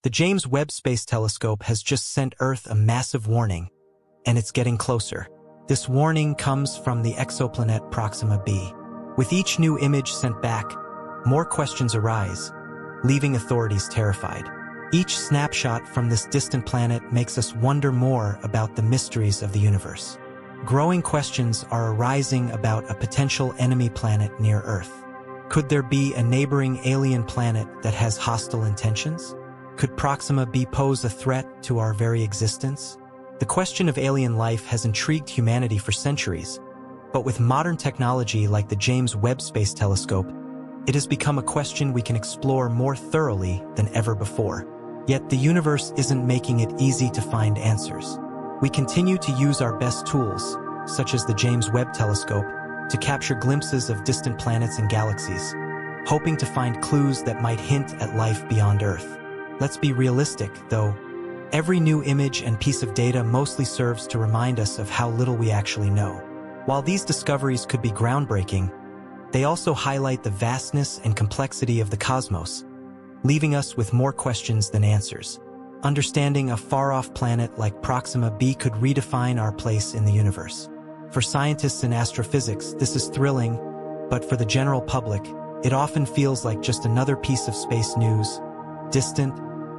The James Webb Space Telescope has just sent Earth a massive warning, and it's getting closer. This warning comes from the exoplanet Proxima b. With each new image sent back, more questions arise, leaving authorities terrified. Each snapshot from this distant planet makes us wonder more about the mysteries of the universe. Growing questions are arising about a potential enemy planet near Earth. Could there be a neighboring alien planet that has hostile intentions? Could Proxima b pose a threat to our very existence? The question of alien life has intrigued humanity for centuries, but with modern technology like the James Webb Space Telescope, it has become a question we can explore more thoroughly than ever before. Yet the universe isn't making it easy to find answers. We continue to use our best tools, such as the James Webb Telescope, to capture glimpses of distant planets and galaxies, hoping to find clues that might hint at life beyond Earth. Let's be realistic, though. Every new image and piece of data mostly serves to remind us of how little we actually know. While these discoveries could be groundbreaking, they also highlight the vastness and complexity of the cosmos, leaving us with more questions than answers. Understanding a far-off planet like Proxima b could redefine our place in the universe. For scientists in astrophysics, this is thrilling, but for the general public, it often feels like just another piece of space news, distant,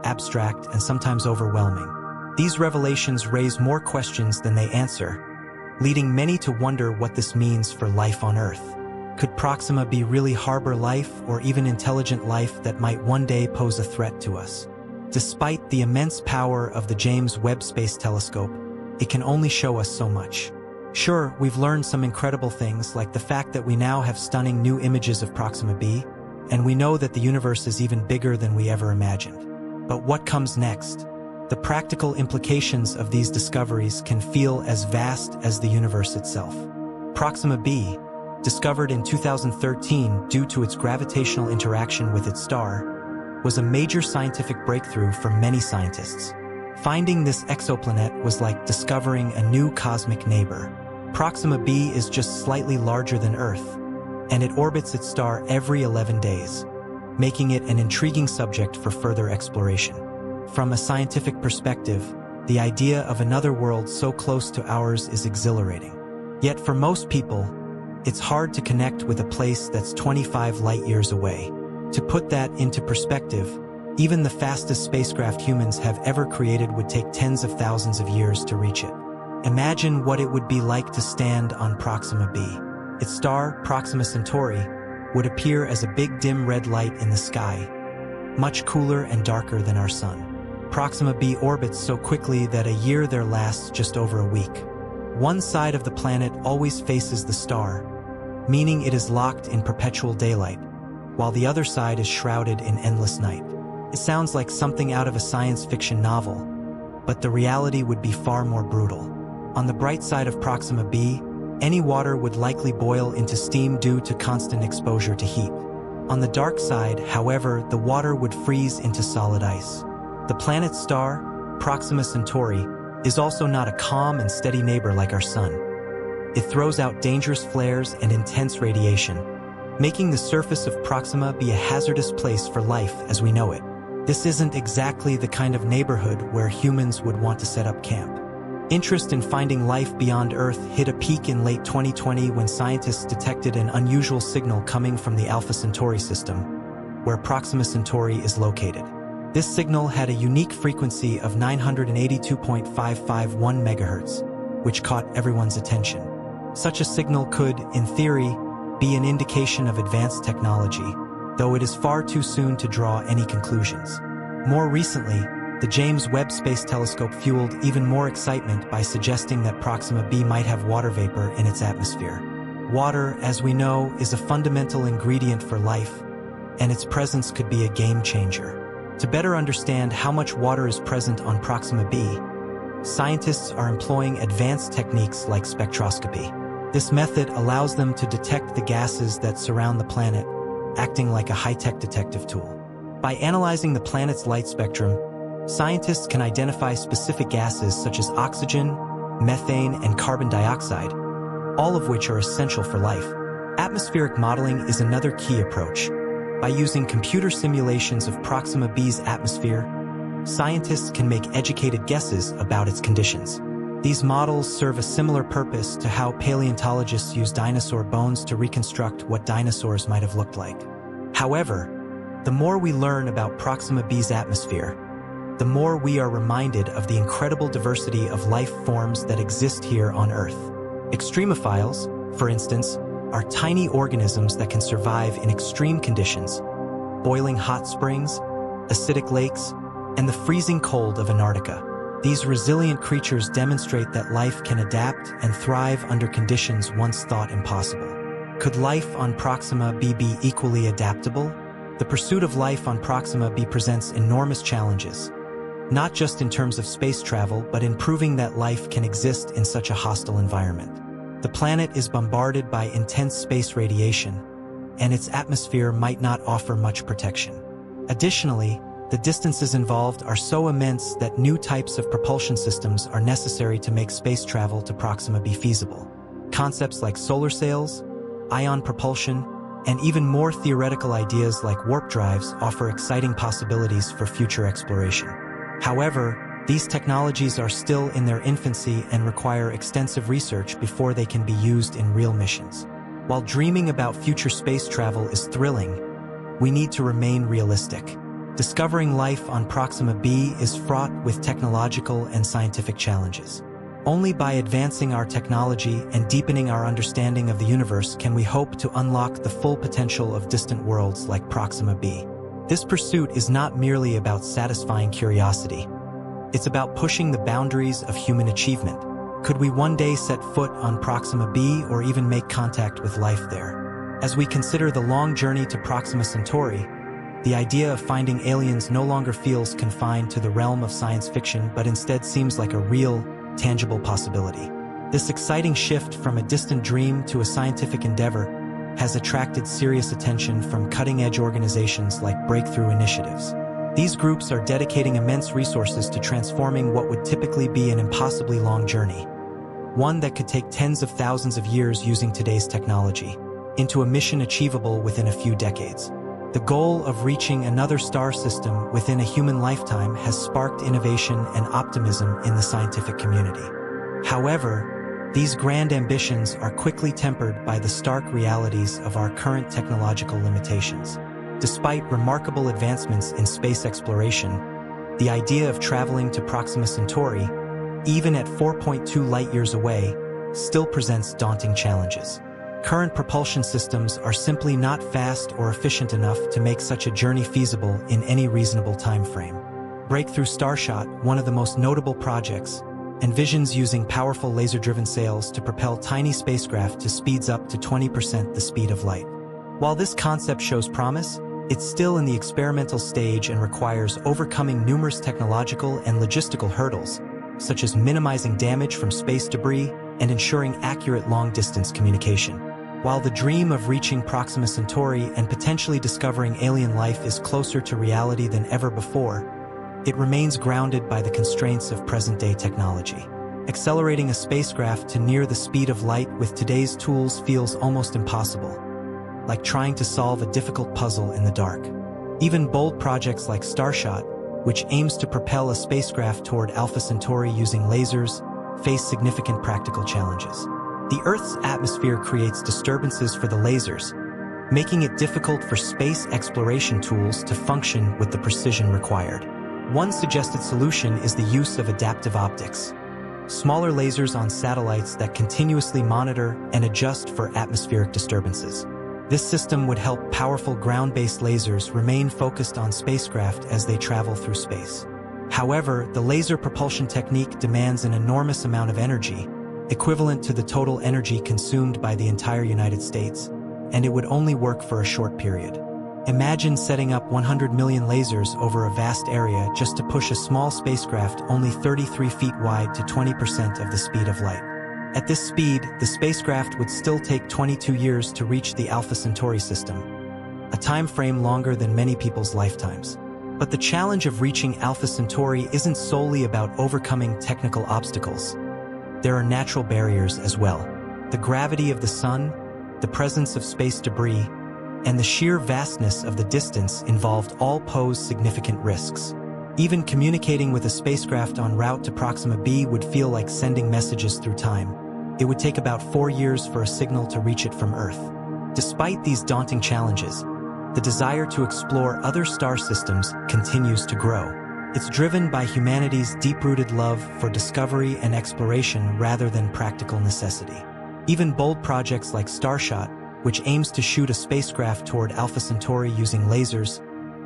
abstract, and sometimes overwhelming. These revelations raise more questions than they answer, leading many to wonder what this means for life on Earth. Could Proxima b really harbor life or even intelligent life that might one day pose a threat to us? Despite the immense power of the James Webb Space Telescope, it can only show us so much. Sure, we've learned some incredible things, like the fact that we now have stunning new images of Proxima b, and we know that the universe is even bigger than we ever imagined. But what comes next? The practical implications of these discoveries can feel as vast as the universe itself. Proxima b, discovered in 2013 due to its gravitational interaction with its star, was a major scientific breakthrough for many scientists. Finding this exoplanet was like discovering a new cosmic neighbor. Proxima b is just slightly larger than Earth, and it orbits its star every 11 days, making it an intriguing subject for further exploration. From a scientific perspective, the idea of another world so close to ours is exhilarating. Yet for most people, it's hard to connect with a place that's 25 light-years away. To put that into perspective, even the fastest spacecraft humans have ever created would take tens of thousands of years to reach it. Imagine what it would be like to stand on Proxima b. Its star, Proxima Centauri, would appear as a big dim red light in the sky, much cooler and darker than our sun. Proxima b orbits so quickly that a year there lasts just over a week. One side of the planet always faces the star, meaning it is locked in perpetual daylight, while the other side is shrouded in endless night. It sounds like something out of a science fiction novel, but the reality would be far more brutal. On the bright side of Proxima b, any water would likely boil into steam due to constant exposure to heat. On the dark side, however, the water would freeze into solid ice. The planet's star, Proxima Centauri, is also not a calm and steady neighbor like our sun. It throws out dangerous flares and intense radiation, making the surface of Proxima be a hazardous place for life as we know it. This isn't exactly the kind of neighborhood where humans would want to set up camp. Interest in finding life beyond Earth hit a peak in late 2020 when scientists detected an unusual signal coming from the Alpha Centauri system, where Proxima Centauri is located. This signal had a unique frequency of 982.551 MHz, which caught everyone's attention. Such a signal could, in theory, be an indication of advanced technology, though it is far too soon to draw any conclusions. More recently, the James Webb Space Telescope fueled even more excitement by suggesting that Proxima b might have water vapor in its atmosphere. Water, as we know, is a fundamental ingredient for life, and its presence could be a game changer. To better understand how much water is present on Proxima b, scientists are employing advanced techniques like spectroscopy. This method allows them to detect the gases that surround the planet, acting like a high-tech detective tool. By analyzing the planet's light spectrum, scientists can identify specific gases such as oxygen, methane, and carbon dioxide, all of which are essential for life. Atmospheric modeling is another key approach. By using computer simulations of Proxima b's atmosphere, scientists can make educated guesses about its conditions. These models serve a similar purpose to how paleontologists use dinosaur bones to reconstruct what dinosaurs might have looked like. However, the more we learn about Proxima B's atmosphere, the more we are reminded of the incredible diversity of life forms that exist here on Earth. Extremophiles, for instance, are tiny organisms that can survive in extreme conditions, boiling hot springs, acidic lakes, and the freezing cold of Antarctica. These resilient creatures demonstrate that life can adapt and thrive under conditions once thought impossible. Could life on Proxima B be equally adaptable? The pursuit of life on Proxima B presents enormous challenges, not just in terms of space travel, but in proving that life can exist in such a hostile environment. The planet is bombarded by intense space radiation, and its atmosphere might not offer much protection. Additionally, the distances involved are so immense that new types of propulsion systems are necessary to make space travel to Proxima B feasible. Concepts like solar sails, ion propulsion, and even more theoretical ideas like warp drives offer exciting possibilities for future exploration. However, these technologies are still in their infancy and require extensive research before they can be used in real missions. While dreaming about future space travel is thrilling, we need to remain realistic. Discovering life on Proxima B is fraught with technological and scientific challenges. Only by advancing our technology and deepening our understanding of the universe can we hope to unlock the full potential of distant worlds like Proxima B. This pursuit is not merely about satisfying curiosity. It's about pushing the boundaries of human achievement. Could we one day set foot on Proxima B or even make contact with life there? As we consider the long journey to Proxima Centauri, the idea of finding aliens no longer feels confined to the realm of science fiction, but instead seems like a real, tangible possibility. This exciting shift from a distant dream to a scientific endeavor has attracted serious attention from cutting-edge organizations like breakthrough initiatives. These groups are dedicating immense resources to transforming what would typically be an impossibly long journey, one that could take tens of thousands of years using today's technology, into a mission achievable within a few decades. The goal of reaching another star system within a human lifetime has sparked innovation and optimism in the scientific community. However, these grand ambitions are quickly tempered by the stark realities of our current technological limitations. Despite remarkable advancements in space exploration, the idea of traveling to Proxima Centauri, even at 4.2 light-years away, still presents daunting challenges. Current propulsion systems are simply not fast or efficient enough to make such a journey feasible in any reasonable time frame. Breakthrough Starshot, one of the most notable projects, envisions using powerful laser-driven sails to propel tiny spacecraft to speeds up to 20% the speed of light. While this concept shows promise, it's still in the experimental stage and requires overcoming numerous technological and logistical hurdles, such as minimizing damage from space debris and ensuring accurate long-distance communication. While the dream of reaching Proxima Centauri and potentially discovering alien life is closer to reality than ever before, it remains grounded by the constraints of present-day technology. Accelerating a spacecraft to near the speed of light with today's tools feels almost impossible, like trying to solve a difficult puzzle in the dark. Even bold projects like Starshot, which aims to propel a spacecraft toward Alpha Centauri using lasers, face significant practical challenges. The Earth's atmosphere creates disturbances for the lasers, making it difficult for space exploration tools to function with the precision required. One suggested solution is the use of adaptive optics, smaller lasers on satellites that continuously monitor and adjust for atmospheric disturbances. This system would help powerful ground-based lasers remain focused on spacecraft as they travel through space. However, the laser propulsion technique demands an enormous amount of energy, equivalent to the total energy consumed by the entire United States, and it would only work for a short period. Imagine setting up 100 million lasers over a vast area just to push a small spacecraft only 33 feet wide to 20% of the speed of light. At this speed, the spacecraft would still take 22 years to reach the Alpha Centauri system, a time frame longer than many people's lifetimes. But the challenge of reaching Alpha Centauri isn't solely about overcoming technical obstacles. There are natural barriers as well. The gravity of the sun, the presence of space debris, and the sheer vastness of the distance involved all pose significant risks. Even communicating with a spacecraft en route to Proxima b would feel like sending messages through time. It would take about 4 years for a signal to reach it from Earth. Despite these daunting challenges, the desire to explore other star systems continues to grow. It's driven by humanity's deep-rooted love for discovery and exploration rather than practical necessity. Even bold projects like Starshot, which aims to shoot a spacecraft toward Alpha Centauri using lasers,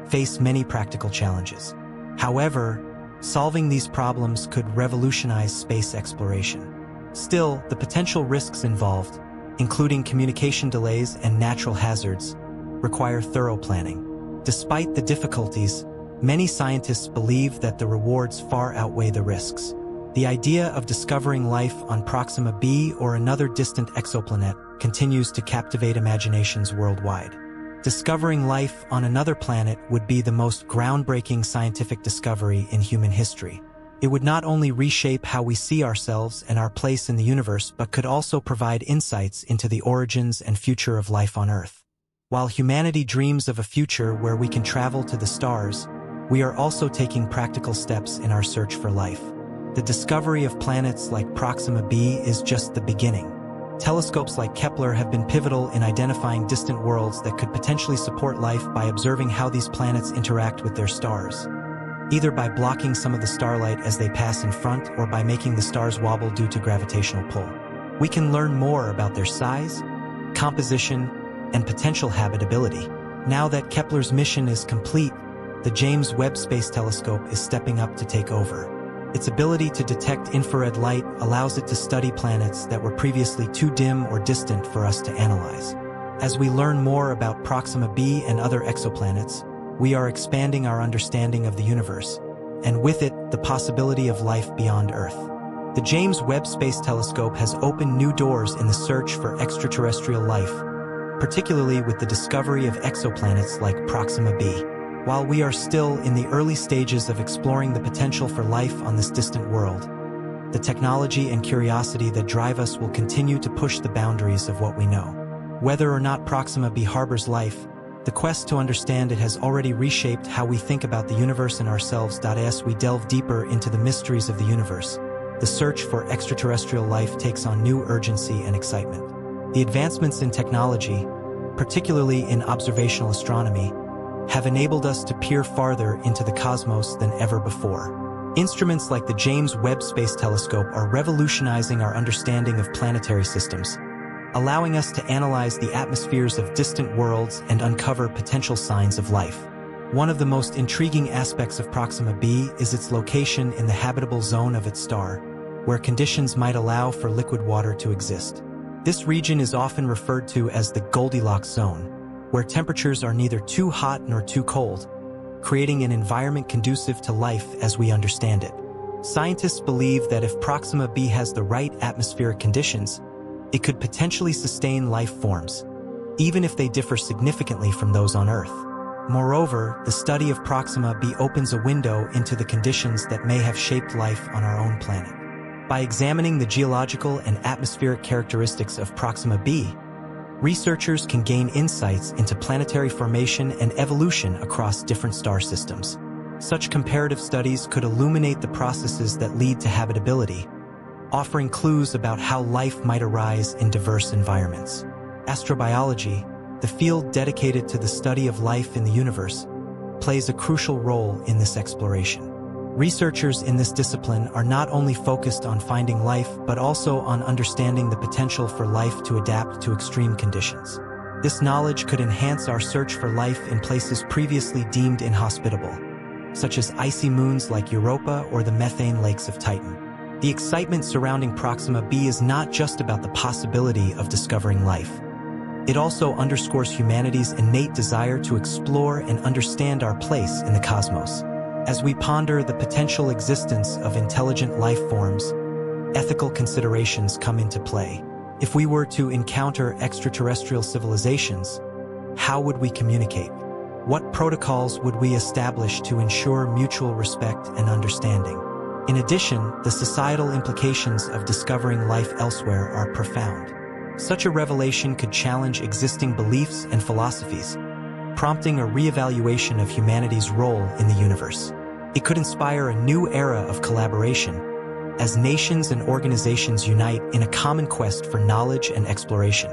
face many practical challenges. However, solving these problems could revolutionize space exploration. Still, the potential risks involved, including communication delays and natural hazards, require thorough planning. Despite the difficulties, many scientists believe that the rewards far outweigh the risks. The idea of discovering life on Proxima b or another distant exoplanet continues to captivate imaginations worldwide. Discovering life on another planet would be the most groundbreaking scientific discovery in human history. It would not only reshape how we see ourselves and our place in the universe, but could also provide insights into the origins and future of life on Earth. While humanity dreams of a future where we can travel to the stars, we are also taking practical steps in our search for life. The discovery of planets like Proxima b is just the beginning. Telescopes like Kepler have been pivotal in identifying distant worlds that could potentially support life by observing how these planets interact with their stars, either by blocking some of the starlight as they pass in front or by making the stars wobble due to gravitational pull. We can learn more about their size, composition, and potential habitability. Now that Kepler's mission is complete, the James Webb Space Telescope is stepping up to take over. Its ability to detect infrared light allows it to study planets that were previously too dim or distant for us to analyze. As we learn more about Proxima b and other exoplanets, we are expanding our understanding of the universe, and with it, the possibility of life beyond Earth. The James Webb Space Telescope has opened new doors in the search for extraterrestrial life, particularly with the discovery of exoplanets like Proxima b. While we are still in the early stages of exploring the potential for life on this distant world, the technology and curiosity that drive us will continue to push the boundaries of what we know. Whether or not Proxima b harbors life, the quest to understand it has already reshaped how we think about the universe and ourselves. As we delve deeper into the mysteries of the universe, the search for extraterrestrial life takes on new urgency and excitement. The advancements in technology, particularly in observational astronomy, have enabled us to peer farther into the cosmos than ever before. Instruments like the James Webb Space Telescope are revolutionizing our understanding of planetary systems, allowing us to analyze the atmospheres of distant worlds and uncover potential signs of life. One of the most intriguing aspects of Proxima b is its location in the habitable zone of its star, where conditions might allow for liquid water to exist. This region is often referred to as the Goldilocks zone, where temperatures are neither too hot nor too cold, creating an environment conducive to life as we understand it. Scientists believe that if Proxima b has the right atmospheric conditions, it could potentially sustain life forms, even if they differ significantly from those on Earth. Moreover, the study of Proxima b opens a window into the conditions that may have shaped life on our own planet. By examining the geological and atmospheric characteristics of Proxima b, researchers can gain insights into planetary formation and evolution across different star systems. Such comparative studies could illuminate the processes that lead to habitability, offering clues about how life might arise in diverse environments. Astrobiology, the field dedicated to the study of life in the universe, plays a crucial role in this exploration. Researchers in this discipline are not only focused on finding life, but also on understanding the potential for life to adapt to extreme conditions. This knowledge could enhance our search for life in places previously deemed inhospitable, such as icy moons like Europa or the methane lakes of Titan. The excitement surrounding Proxima b is not just about the possibility of discovering life. It also underscores humanity's innate desire to explore and understand our place in the cosmos. As we ponder the potential existence of intelligent life forms, ethical considerations come into play. If we were to encounter extraterrestrial civilizations, how would we communicate? What protocols would we establish to ensure mutual respect and understanding? In addition, the societal implications of discovering life elsewhere are profound. Such a revelation could challenge existing beliefs and philosophies, prompting a reevaluation of humanity's role in the universe. It could inspire a new era of collaboration as nations and organizations unite in a common quest for knowledge and exploration.